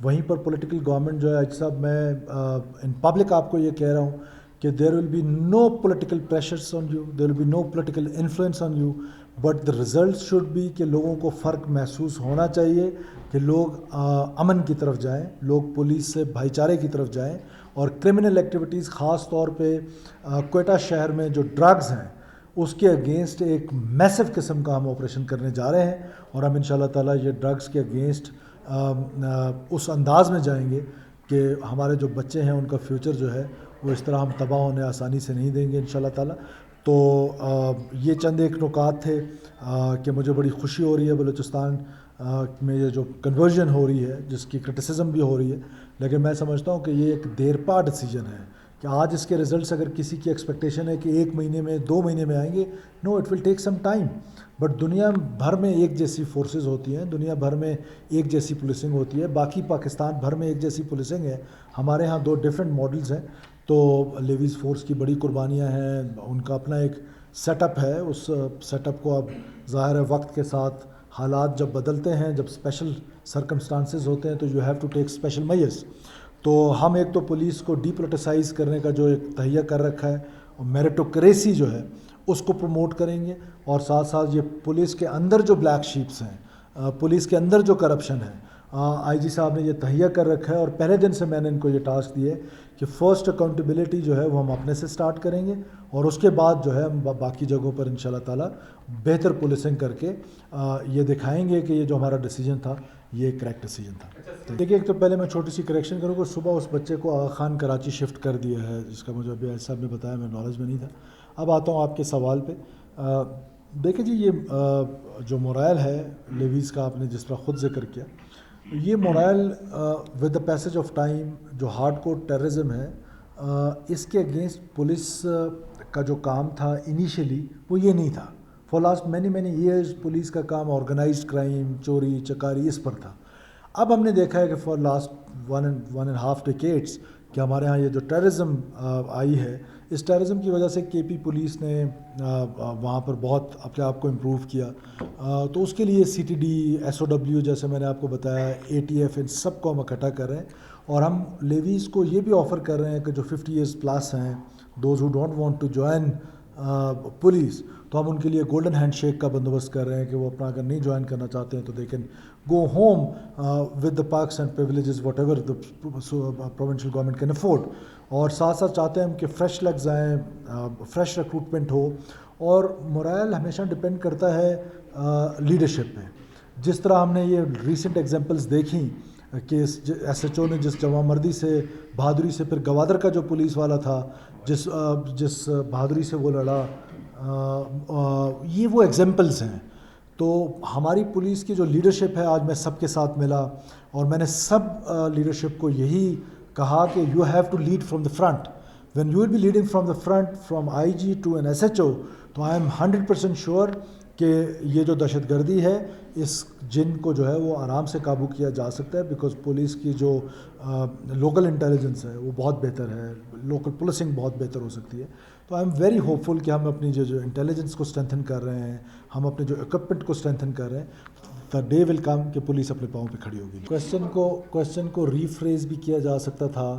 وہیں پر political government جو ہے آج صاحب میں ان پبلک آپ کو یہ کہہ رہا ہوں کہ there will be no political pressures on you, there will be no political influence on you, but the result should be کہ لوگوں کو فرق محسوس ہونا چاہیے کہ لوگ امن کی طرف جائیں, لوگ پولیس سے بھائی چارے کی طرف جائیں, اور کرمنل ایکٹیویٹیز خاص طور پہ کوئٹہ شہر میں جو ڈرگز ہیں اس کے اگینسٹ ایک میسو قسم کا ہم آپریشن کرنے جا رہے ہیں, اور ہم انشاءاللہ تعالیٰ یہ ڈرگز کے اگینسٹ اس انداز میں جائیں گے کہ ہمارے جو بچے ہیں ان کا فیوچر جو ہے وہ اس طرح ہم تباہ ہونے آسانی سے نہیں دیں گے انشاءاللہ تعالیٰ. تو یہ چند ایک نکات تھے کہ مجھے بڑی خوشی ہو رہی ہے بلوچستان میں یہ جو کنورژن ہو رہی ہے جس کی کرٹیسزم بھی ہو رہی ہے, لیکن میں سمجھتا ہوں کہ یہ ایک دیر پا ڈیسیجن ہے کہ آج اس کے ریزلٹس اگر کسی کی ایکسپیکٹیشن ہے کہ 1 مہینے میں 2 مہینے میں آئیں گے, no it will take some time. But دنیا بھر میں ایک جیسی فورسز ہوتی ہیں, دنیا بھر میں ایک جیسی پولیسنگ ہوتی ہے, باقی پاکستان بھر میں ایک جیسی پولیسنگ ہے. ہمارے ہاں 2 ڈفرینٹ ماڈلز ہیں. تو لیویز فورس کی بڑی قربانیاں ہیں, ان کا اپنا ایک سیٹ اپ ہے, اس سیٹ اپ کو اب ظاہر ہے وقت کے ساتھ حالات جب بدلتے ہیں, جب اسپیشل سرکمسٹانسز ہوتے ہیں تو you have to take special measures. تو ہم ایک تو پولیس کو ڈی پولیٹیسائز کرنے کا جو ایک تہیہ کر رکھا ہے, اور میریٹوکریسی جو ہے اس کو پروموٹ کریں گے, اور ساتھ ساتھ یہ پولیس کے اندر جو بلیک شیپس ہیں, پولیس کے اندر جو کرپشن ہے, آئی جی صاحب نے یہ تہیہ کر رکھا ہے, اور پہلے دن سے میں نے ان کو یہ ٹاسک دیا ہے کہ فرسٹ اکاؤنٹیبلٹی جو ہے وہ ہم اپنے سے سٹارٹ کریں گے, اور اس کے بعد جو ہے ہم باقی جگہوں پر انشاءاللہ تعالیٰ بہتر پولیسنگ کر کے یہ دکھائیں گے کہ یہ جو ہمارا ڈیسیجن تھا یہ کریکٹ ڈیسیجن تھا. دیکھیے ایک تو پہلے میں چھوٹی سی کریکشن کروں کہ صبح اس بچے کو آغا خان کراچی شفٹ کر دیا ہے, جس کا مجھے ابھی صاحب نے بتایا, میں نالج میں نہیں تھا. اب آتا ہوں آپ کے سوال پہ. دیکھیں جی یہ جو مورائل ہے لیویز کا آپ نے جس طرح خود ذکر کیا, یہ morale with the passage of time جو ہارڈ کور ٹیررزم ہے اس کے اگینسٹ پولیس کا جو کام تھا انیشیلی وہ یہ نہیں تھا. For last many years police کا کام آرگنائزڈ کرائم, چوری چکاری اس پر تھا. اب ہم نے دیکھا ہے کہ فار لاسٹ 1.5 ڈیکیڈس کہ ہمارے ہاں یہ جو ٹیررزم آئی ہے, اس ٹیررزم کی وجہ سے کے پی پولیس نے وہاں پر بہت اپنے آپ کو امپروو کیا. تو اس کے لیے C T D, S O W جیسے میں نے آپ کو بتایا, اے ٹی ایف, ان سب کو ہم اکٹھا کر رہے ہیں, اور ہم لیویز کو یہ بھی آفر کر رہے ہیں کہ جو 50 ایئرز پلس ہیں, those who don't want to join police, تو ہم ان کے لیے گولڈن ہینڈ شیک کا بندوبست کر رہے ہیں کہ وہ اپنا اگر نہیں جوائن کرنا چاہتے ہیں تو they can go home with the parks and privileges what ever the provincial government can afford. اور ساتھ ساتھ چاہتے ہیں ہم کہ فریش لیگز آئیں, فریش ریکروٹمنٹ ہو, اور مورائل ہمیشہ ڈپینڈ کرتا ہے لیڈرشپ پہ. جس طرح ہم نے یہ ریسنٹ ایگزامپلس دیکھیں کہ ایس ایچ او نے جس جواں مردی سے بہادری سے, پھر گوادر کا جو پولیس والا تھا جس بہادری سے وہ لڑا, یہ وہ ایگزامپلس ہیں. تو ہماری پولیس کی جو لیڈرشپ ہے, آج میں سب کے ساتھ ملا اور میں نے سب لیڈرشپ کو یہی کہا کہ you have to lead from the front. When you will be leading from the front, from I G to an S H O, تو آئی ایم 100% شیور کہ یہ جو دہشت گردی ہے اس جن کو جو ہے وہ آرام سے قابو کیا جا سکتا ہے, بیکاز پولیس کی جو لوکل انٹیلیجنس ہے وہ بہت بہتر ہے, لوکل پولیسنگ بہت بہتر ہو سکتی ہے. تو آئی ایم ویری ہوپ فل کہ ہم اپنی جو انٹیلیجنس کو اسٹرینتھن کر رہے ہیں, ہم اپنے جو اکوپمنٹ کو اسٹرینتھن کر رہے ہیں, دا ڈے ول کم کہ پولیس اپنے پاؤں پہ کھڑی ہوگی. کویشچن کو ریفریز بھی کیا جا سکتا تھا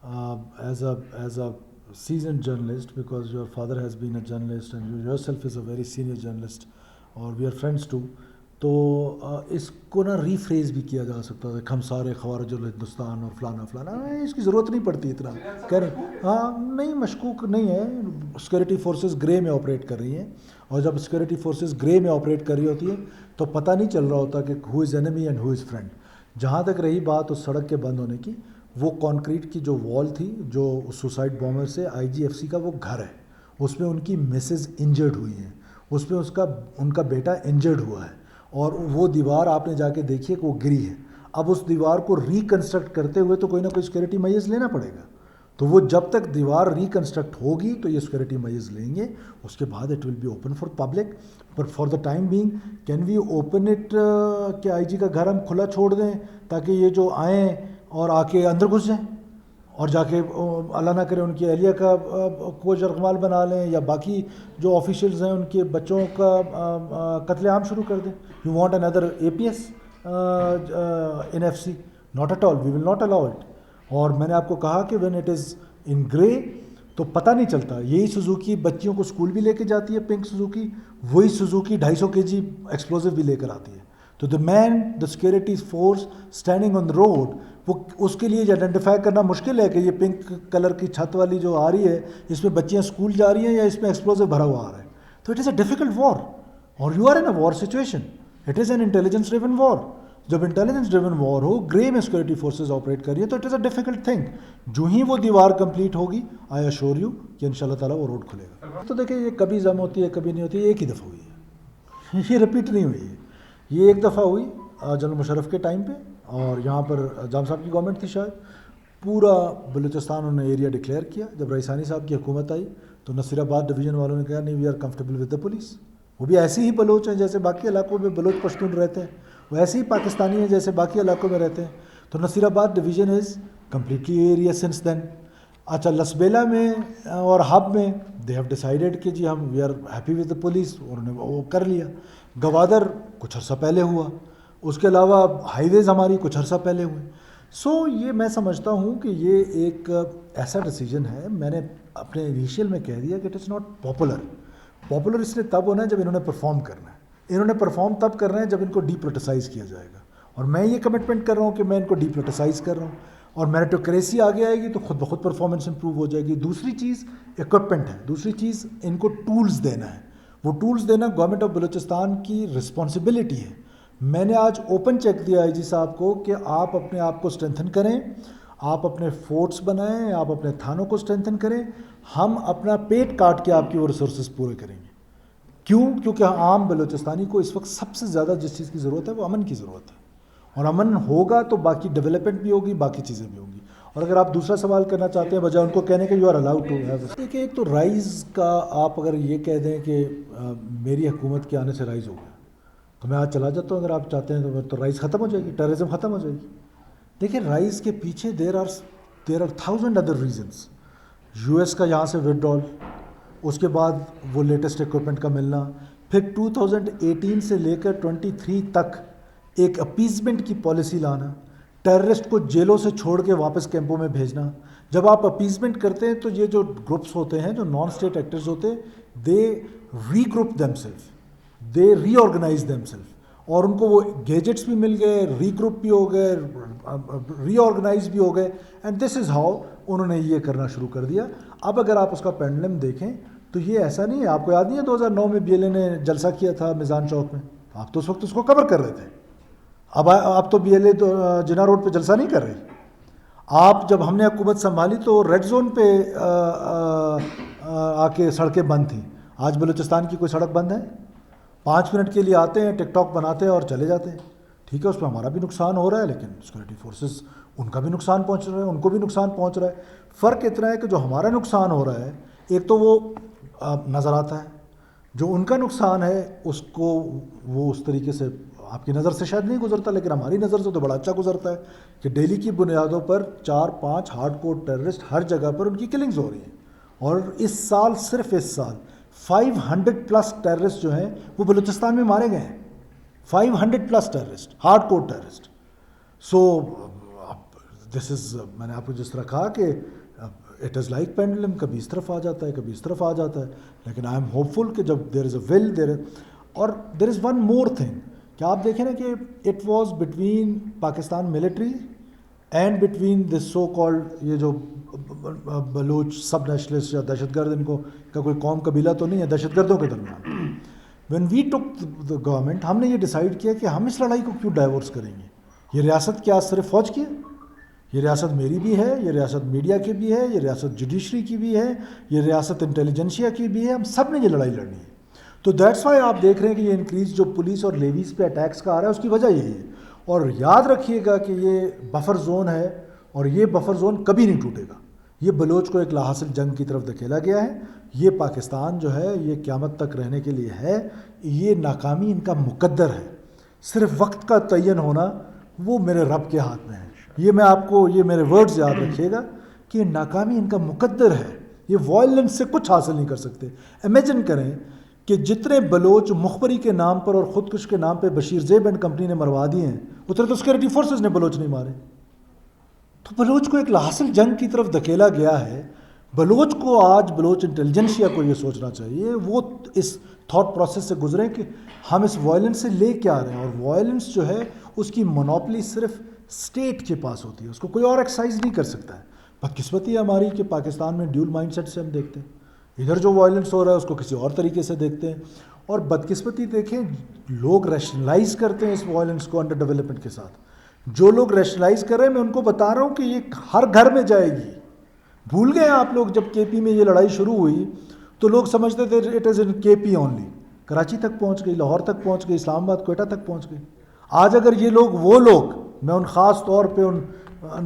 as a seasoned journalist, because your father has been a journalist and you yourself is a very senior journalist, اور we are friends too. تو اس کو نا ریفریز بھی کیا جا سکتا تھا کہ ہم سارے خوارج ہندوستان اور فلانا فلانا, اس کی ضرورت نہیں پڑتی اتنا کہہ رہے. ہاں نہیں, مشکوک نہیں ہے, سیکورٹی فورسز گرے میں آپریٹ کر رہی ہیں, اور جب سیکورٹی فورسز گرے میں آپریٹ کر رہی ہوتی ہیں تو پتہ نہیں چل رہا ہوتا کہ ہو از انیمی اینڈ ہو از فرینڈ. جہاں تک رہی بات اس سڑک کے بند ہونے کی, وہ کانکریٹ کی جو وال تھی جو سوسائڈ بامبر سے آئی جی ایف سی کا وہ گھر ہے, اس میں ان کی مسز انجرڈ ہوئی ہیں, اس میں ان کا بیٹا انجرڈ ہوا ہے, اور وہ دیوار آپ نے جا کے دیکھیے کہ وہ گری ہے. اب اس دیوار کو ریکنسٹرکٹ کرتے ہوئے تو کوئی نہ کوئی سیکورٹی میجرز لینا پڑے گا. تو وہ جب تک دیوار ریکنسٹرکٹ ہوگی تو یہ سیکورٹی میجرز لیں گے, اس کے بعد it will be open for public. پر for the time being can we open it کہ آئی جی کا گھر ہم کھلا چھوڑ دیں تاکہ یہ جو آئیں اور آ کے اندر گھس جائیں اور جا کے اللہ نہ کرے ان کی اہلیہ کا کو جرغمال بنا لیں, یا باقی جو آفیشلز ہیں ان کے بچوں کا قتل عام شروع کر دیں. یو وانٹ اندر A P S in F C, not at all, we will not allow it. اور میں نے آپ کو کہا کہ وین اٹ از ان گرے تو پتہ نہیں چلتا. یہی سوزوکی بچیوں کو اسکول بھی لے کے جاتی ہے, پنک سوزوکی, وہی سوزوکی 250 kg ایکسپلوزو بھی لے کر آتی ہے. تو the man, the security force standing on the road, وہ اس کے لیے آئیڈینٹیفائی کرنا مشکل ہے کہ یہ پنک کلر کی چھت والی جو آ رہی ہے اس میں بچیاں اسکول جا رہی ہیں یا اس میں ایکسپلوزو بھرا ہوا آ رہا ہے. تو it is a difficult war, اور you are in a war situation. It is an intelligence driven war. جب انٹیلیجنس ڈریون وار ہو, گرے میں سیکورٹی فورسز آپریٹ کر رہی ہیں, تو it is a difficult thing. جو ہی وہ دیوار کمپلیٹ ہوگی, آئی ایشور یو کہ ان شاء اللہ تعالیٰ وہ روڈ کھلے گا. تو دیکھیں, یہ کبھی ضم ہوتی ہے کبھی نہیں ہوتی, ایک ہی دفعہ ہوئی ہے, یہ رپیٹ نہیں ہوئی ہے. یہ ایک دفعہ ہوئی جنرل مشرف کے ٹائم پہ, اور یہاں پر جام صاحب کی گورنمنٹ تھی شاید, پورا بلوچستان انہوں نے ایریا ڈکلیئر کیا. جب رئیسانی صاحب کی حکومت آئی تو نصیر آباد ڈویژن والوں نے کہا نہیں, we are comfortable with the police. وہ بھی ایسے ہی بلوچ ہیں جیسے باقی علاقوں میں بلوچ پشتون رہتے ہیں, وہ ایسے ہی پاکستانی ہیں جیسے باقی علاقوں میں رہتے ہیں. تو Nasirabad division is completely area since then. اچھا, لسبیلا میں اور ہب میں دے ہیو ڈیسائیڈیڈ کہ جی ہم we are happy with the police, انہوں نے وہ کر لیا. گوادر کچھ عرصہ پہلے ہوا, اس کے علاوہ ہائی ویز ہماری کچھ عرصہ پہلے ہوئے. سو یہ میں سمجھتا ہوں کہ یہ ایک ایسا ڈیسیجن ہے, میں نے اپنے انیشیل میں کہہ دیا کہ it is not popular. Popular اس لیے تب ہونا ہے جب انہوں نے پرفارم کرنا ہے. انہوں نے پرفارم تب کرنا ہے جب ان کو ڈی پولیٹیسائز کیا جائے گا, اور میں یہ کمٹمنٹ کر رہا ہوں کہ میں ان کو ڈی پولیٹیسائز کر رہا ہوں, اور میریٹوکریسی آگے آئے گی تو خود بخود پرفارمنس امپروو ہو جائے گی. دوسری چیز اکوپمنٹ ہے, دوسری چیز ان کو ٹولز دینا ہے. وہ ٹولز دینا گورنمنٹ آف بلوچستان کی رسپانسبلٹی ہے. میں نے آج اوپن چیک دیا آئی جی صاحب کو کہ آپ اپنے آپ کو اسٹرینتھن کریں, آپ اپنے فورٹس بنائیں, آپ اپنے تھانوں کو اسٹرینتھن کریں. ہم اپنا پیٹ کاٹ کے آپ کی وہ ریسورسز پورے کریں گے. کیوں؟ کیونکہ عام بلوچستانی کو اس وقت سب سے زیادہ جس چیز کی ضرورت ہے وہ امن کی ضرورت ہے, اور امن ہوگا تو باقی ڈیولپمنٹ بھی ہوگی, باقی چیزیں بھی ہوں گی. اور اگر آپ دوسرا سوال کرنا چاہتے ہیں بجائے ان کو کہنے کہ you are allowed to have, دیکھیے ایک تو رائز کا, آپ اگر یہ کہہ دیں کہ میری حکومت کے آنے سے رائز ہو گیا تو میں آج چلا جاتا ہوں. اگر آپ چاہتے ہیں تو رائز ختم ہو جائے گی, ٹیررزم ختم ہو جائے گی. دیکھیں رائز کے پیچھے there are 1000 other reasons. U S کا یہاں سے وڈرال, اس کے بعد وہ لیٹسٹ اکوپمنٹ کا ملنا, پھر 2018 سے لے کر 23 تک ایک اپیزمنٹ کی پالیسی لانا, ٹیررسٹ کو جیلوں سے چھوڑ کے واپس کیمپوں میں بھیجنا. جب آپ اپیزمنٹ کرتے ہیں تو یہ جو گروپس ہوتے ہیں, جو نان اسٹیٹ ایکٹرز ہوتے ہیں, دے ری گروپ دیم سیلف, دے ری آرگنائز دیم سیلف, اور ان کو وہ گیجٹس بھی مل گئے, ری گروپ بھی ہو گئے, ری آرگنائز بھی ہو گئے, اینڈ دس از ہاؤ انہوں نے یہ کرنا شروع کر دیا. اب اگر آپ اس کا پینڈلم دیکھیں تو یہ ایسا نہیں ہے. آپ کو یاد نہیں ہے 2009 میں بی ایل اے نے جلسہ کیا تھا میزان چوک میں, آپ تو اس وقت اس کو کور کر رہے تھے. اب تو B L A Jinnah road پہ جلسہ نہیں کر رہی. آپ جب ہم نے حکومت سنبھالی تو ریڈ زون پہ آ کے سڑکیں بند تھیں. آج بلوچستان کی کوئی سڑک بند ہے؟ 5 منٹ کے لیے آتے ہیں, ٹک ٹاک بناتے ہیں اور چلے جاتے ہیں. ٹھیک ہے, اس پہ ہمارا بھی نقصان ہو رہا ہے, لیکن سیکورٹی فورسز ان کا بھی نقصان پہنچ رہا ہے, ان کو بھی نقصان پہنچ رہا ہے. فرق اتنا ہے کہ جو ہمارا نقصان ہو رہا ہے ایک تو وہ نظر آتا ہے, جو ان کا نقصان ہے اس کو وہ اس طریقے سے آپ کی نظر سے شاید نہیں گزرتا, لیکن ہماری نظر سے تو بڑا اچھا گزرتا ہے کہ ڈیلی کی بنیادوں پر 4-5 ہارڈ کور ٹیررسٹ ہر جگہ پر ان کی کلنگز ہو رہی ہیں. اور اس سال, صرف اس سال 500+ ٹیررسٹ جو ہیں وہ بلوچستان میں مارے گئے ہیں. 500+ ٹیررسٹ, ہارڈ کور ٹیررسٹ. سو دس از, میں نے آپ کو جس طرح کہا کہ اٹ از لائک پینڈلم, کبھی اس طرف آ جاتا ہے کبھی اس طرف آ جاتا ہے, لیکن آئی ایم ہوپ فل کہ جب دیر از اے ول دیر. اور دیر از ون مور تھنگ کہ آپ دیکھیں نا کہ it was between Pakistan military and between this so called, یہ جو بلوچ سب نیشنلسٹ یا دہشت گرد, ان کو کا کوئی قوم قبیلہ تو نہیں ہے, دہشت گردوں کے درمیان. When we tick the government, ہم نے یہ ڈیسائیڈ کیا کہ ہم اس لڑائی کو کیوں ڈائیورس کریں گے. یہ ریاست کیا صرف فوج کی ہے؟ یہ ریاست میری بھی ہے, یہ ریاست میڈیا کی بھی ہے, یہ ریاست جوڈیشری کی بھی ہے, یہ ریاست انٹیلیجنسیا کی بھی ہے. ہم سب نے یہ لڑائی لڑنی ہے. تو دیٹس وائی آپ دیکھ رہے ہیں کہ یہ انکریز جو پولیس اور لیویز پہ اٹیکس کا آ رہا ہے, اس کی وجہ یہی ہے. اور یاد رکھیے گا کہ یہ بفر زون ہے, اور یہ بفر زون کبھی نہیں ٹوٹے گا. یہ بلوچ کو ایک لاحاصل جنگ کی طرف دھکیلا گیا ہے. یہ پاکستان جو ہے یہ قیامت تک رہنے کے لیے ہے. یہ ناکامی ان کا مقدر ہے, صرف وقت کا تعین ہونا وہ میرے رب کے ہاتھ میں ہے. یہ میں آپ کو, یہ میرے ورڈز یاد رکھیے گا کہ ناکامی ان کا مقدر ہے. یہ وائلنس سے کچھ حاصل نہیں کر سکتے. امیجن کریں کہ جتنے بلوچ مخبری کے نام پر اور خودکش کے نام پہ بشیر زیب اینڈ کمپنی نے مروا دیے ہیں, اتنے تو سیکورٹی فورسز نے بلوچ نہیں مارے. تو بلوچ کو ایک لاحصل جنگ کی طرف دھکیلا گیا ہے. بلوچ کو آج بلوچ انٹیلیجنسیا کو یہ سوچنا چاہیے, وہ اس تھاٹ پروسیس سے گزریں کہ ہم اس وائلنس سے لے کے آ رہے ہیں, اور وائلنس جو ہے اس کی مونوپلی صرف اسٹیٹ کے پاس ہوتی ہے, اس کو کوئی اور ایکسرسائز نہیں کر سکتا ہے. بدقسمتی ہے ہماری کہ پاکستان میں ڈیول مائنڈ سیٹ سے ہم دیکھتے ہیں, ادھر جو وائلنس ہو رہا ہے اس کو کسی اور طریقے سے دیکھتے ہیں, اور بدقسمتی دیکھیں لوگ ریشنلائز کرتے ہیں اس وائلنس کو انڈر ڈیولپمنٹ کے ساتھ. جو لوگ ریشنلائز کر رہے ہیں میں ان کو بتا رہا ہوں کہ یہ ہر گھر میں جائے گی. بھول گئے آپ لوگ جب کے پی میں یہ لڑائی شروع ہوئی تو لوگ سمجھتے تھے اٹ از ان کے پی اونلی, کراچی تک پہنچ گئی, لاہور تک پہنچ گئی, اسلام آباد کوئٹہ تک پہنچ گئی. آج اگر یہ لوگ, وہ لوگ, میں ان خاص طور پہ ان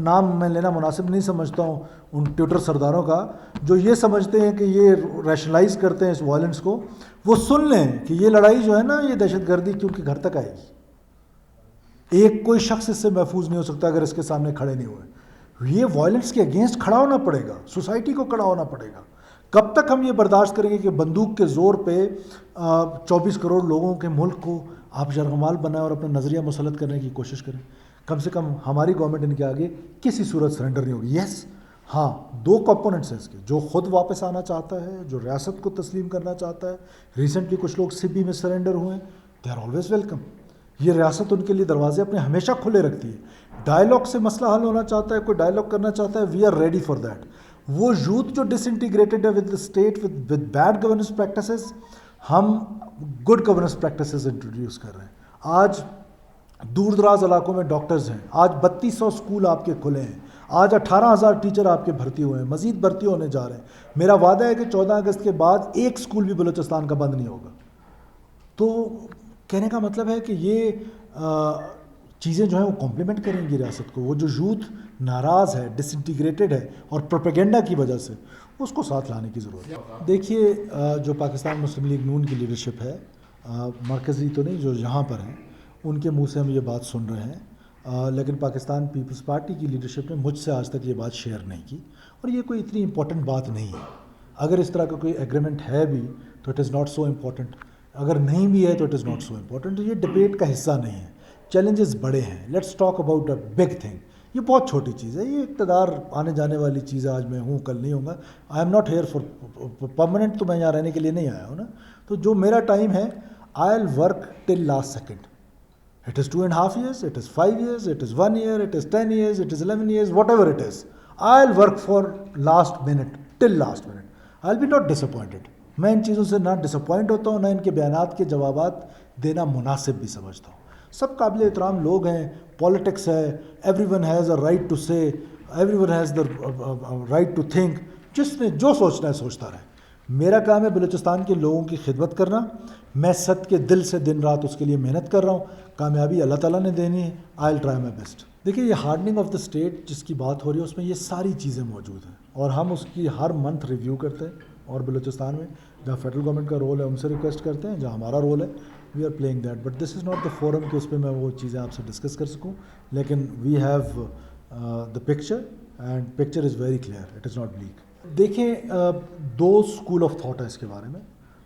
نام میں لینا مناسب نہیں سمجھتا ہوں ان ٹویٹر سرداروں کا جو یہ سمجھتے ہیں کہ یہ ریشنلائز کرتے ہیں اس وائلنس کو, وہ سن لیں کہ یہ لڑائی جو ہے نا یہ دہشت گردی کی ان کے گھر تک آئے گی. ایک کوئی شخص اس سے محفوظ نہیں ہو سکتا اگر اس کے سامنے کھڑے نہیں ہوئے. یہ وائلنس کے اگینسٹ کھڑا ہونا پڑے گا, سوسائٹی کو کھڑا ہونا پڑے گا. کب تک ہم یہ برداشت کریں گے کہ بندوق کے زور پہ 24 کروڑ لوگوں کے ملک کو آپ یرغمال بنائیں اور اپنا نظریہ مسلط کرنے کی کوشش کریں؟ کم سے کم ہماری گورنمنٹ ان کے آگے کسی صورت سرنڈر نہیں ہوگی. یس ہاں, 2 کمپوننٹس ہیں اس کے, جو خود واپس آنا چاہتا ہے, جو ریاست کو تسلیم کرنا چاہتا ہے. ریسنٹلی کچھ لوگ سبی میں سرنڈر ہوئے ہیں, دے آر آلویز ویلکم. یہ ریاست ان کے لیے دروازے اپنے ہمیشہ کھلے رکھتی ہے. ڈائلاگ سے مسئلہ حل ہونا چاہتا ہے, کوئی ڈائلاگ کرنا چاہتا ہے, we are ready for that. وہ یوتھ جو ڈس انٹیگریٹڈ ہے with the state with bad governance practices, ہم گڈ گورننس پریکٹسز انٹروڈیوس کر رہے ہیں. آج دور دراز علاقوں میں ڈاکٹرز ہیں, آج 3200 اسکول آپ کے کھلے ہیں, آج 18,000 ٹیچر آپ کے بھرتی ہوئے ہیں, مزید بھرتی ہونے جا رہے ہیں. میرا وعدہ ہے کہ 14 اگست کے بعد ایک اسکول بھی بلوچستان کا بند نہیں ہوگا. تو کہنے کا مطلب ہے کہ یہ چیزیں جو ہیں وہ کمپلیمنٹ کریں گی ریاست کو. وہ جو یوتھ ناراض ہے, ڈس انٹیگریٹڈ ہے اور پروپیگنڈا کی وجہ سے, اس کو ساتھ لانے کی ضرورت ہے. دیکھیے جو پاکستان مسلم لیگ نون کی لیڈرشپ ہے, مرکزی تو نہیں, جو یہاں پر ہیں ان کے منہ سے ہم یہ بات سن رہے ہیں, لیکن پاکستان پیپلز پارٹی کی لیڈرشپ نے مجھ سے آج تک یہ بات شیئر نہیں کی, اور یہ کوئی اتنی امپورٹنٹ بات نہیں ہے. اگر اس طرح کا کوئی ایگریمنٹ ہے بھی تو it is not so important, اگر نہیں بھی ہے تو it is not so important. یہ ڈبیٹ کا حصہ نہیں ہے. چیلنجز بڑے ہیں, let's talk about a big thing. یہ بہت چھوٹی چیز ہے, یہ اقتدار آنے جانے والی چیز ہے. آج میں ہوں, کل نہیں ہوں گا. I am not here for permanent, تو میں یہاں رہنے کے لیے نہیں آیا ہوں نا. تو جو میرا ٹائم ہے, I will work till last second. It is 2.5 years, it is 5 years, it is 1 year, it is 10 years, it is 11 years, whatever it is. I'll work for last minute, till last minute. I'll be not disappointed. میں ان چیزوں سے نہ disappoint ہوتا ہوں, نہ ان کے بیانات کے جوابات دینا مناسب بھی سمجھتا ہوں. سب قابل احترام لوگ ہیں, پالیٹکس ہے, everyone has a right to say, everyone has the right to think. جس نے جو سوچنا ہے سوچتا رہے. میرا کام ہے بلوچستان کے لوگوں کی خدمت کرنا. میں صد کے دل سے دن رات اس کے لیے محنت کر رہا ہوں. کامیابی اللہ تعالیٰ نے دینی ہے. I will try my best. دیکھیے یہ ہارڈننگ آف دا اسٹیٹ جس کی بات ہو رہی ہے, اس میں یہ ساری چیزیں موجود ہیں, اور ہم اس کی ہر منتھ ریویو کرتے ہیں. اور بلوچستان میں جہاں فیڈرل گورنمنٹ کا رول ہے ان سے ریکویسٹ کرتے ہیں, جہاں ہمارا رول ہے we are playing that. But this is not the forum کہ اس پہ میں وہ چیزیں آپ سے ڈسکس کر سکوں. لیکن we have the picture, and picture is very clear, it is not black. دیکھیں 2 اسکول آف تھاٹ ہے اس کے بارے میں.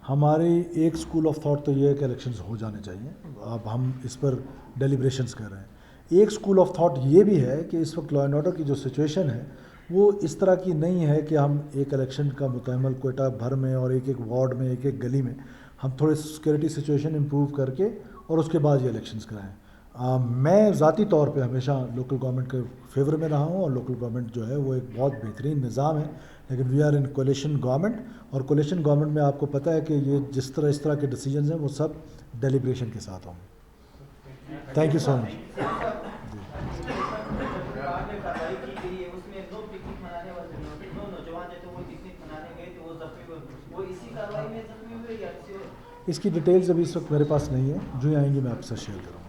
ہماری ایک اسکول آف تھاٹ تو یہ ہے کہ الیکشنز ہو جانے چاہیے. اب ہم اس پر ڈیلیبریشنز کر رہے ہیں. ایک اسکول آف تھاٹ یہ بھی ہے کہ اس وقت لا اینڈ آرڈر کی جو سچویشن ہے وہ اس طرح کی نہیں ہے کہ ہم ایک الیکشن کا متعمل کوئٹہ بھر میں اور ایک ایک وارڈ میں, ایک ایک گلی میں ہم تھوڑے سیکورٹی سچویشن امپروو کر کے اور اس کے بعد یہ الیکشنز کرائیں. میں ذاتی طور پہ ہمیشہ لوکل گورنمنٹ کے فیور میں رہا ہوں, اور لوکل گورنمنٹ جو ہے وہ ایک بہت بہترین نظام ہے. لیکن we are in coalition government, اور کولیشن گورنمنٹ میں آپ کو پتہ ہے کہ یہ اس طرح کے ڈیسیجنز ہیں وہ سب ڈیلیبریشن کے ساتھ ہوں گے. تھینک یو سو مچ. اس کی ڈیٹیلز ابھی اس وقت میرے پاس نہیں ہے, جو ہی آئیں گی میں آپ سے شیئر کروں گا.